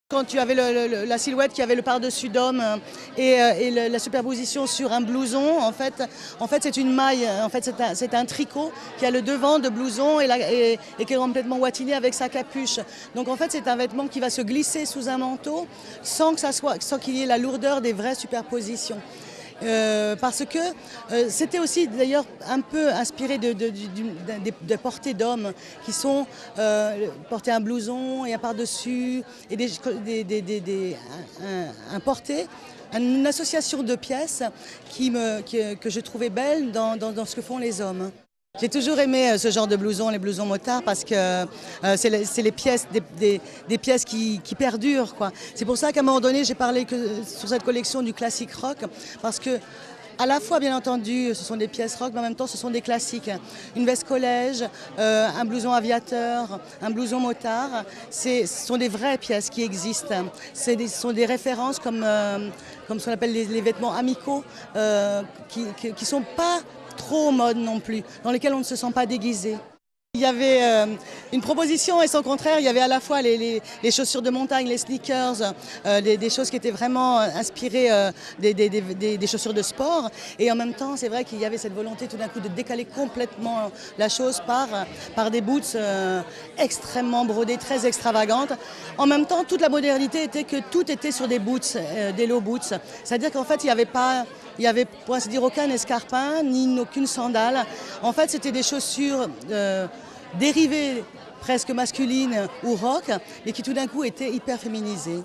Quand tu avais la silhouette qui avait le par-dessus d'homme et la superposition sur un blouson, en fait c'est une maille, en fait c'est un tricot qui a le devant de blouson et qui est complètement watiné avec sa capuche. Donc en fait c'est un vêtement qui va se glisser sous un manteau sans qu'il y ait la lourdeur des vraies superpositions. Parce que c'était aussi d'ailleurs un peu inspiré de portées d'hommes qui sont porter un blouson et un par-dessus et un porté, une association de pièces que je trouvais belle dans ce que font les hommes. J'ai toujours aimé ce genre de blouson, les blousons motards, parce que c'est les pièces, des pièces qui perdurent, quoi. C'est pour ça qu'à un moment donné, j'ai parlé sur cette collection du classique rock, parce que à la fois, bien entendu, ce sont des pièces rock, mais en même temps, ce sont des classiques. Une veste collège, un blouson aviateur, un blouson motard, ce sont des vraies pièces qui existent. Ce sont des références comme ce qu'on appelle les vêtements amicaux, qui sont pas trop mode non plus, dans lesquels on ne se sent pas déguisé. Il y avait une proposition et son contraire, il y avait à la fois les chaussures de montagne, les sneakers, des choses qui étaient vraiment inspirées des chaussures de sport, et en même temps c'est vrai qu'il y avait cette volonté tout d'un coup de décaler complètement la chose par des boots extrêmement brodées, très extravagantes. En même temps toute la modernité était que tout était sur des boots, des low boots, c'est-à-dire qu'en fait il y avait pour ainsi dire aucun escarpin ni aucune sandale. En fait c'était des chaussures dérivées presque masculines ou rock, mais qui tout d'un coup étaient hyper féminisées.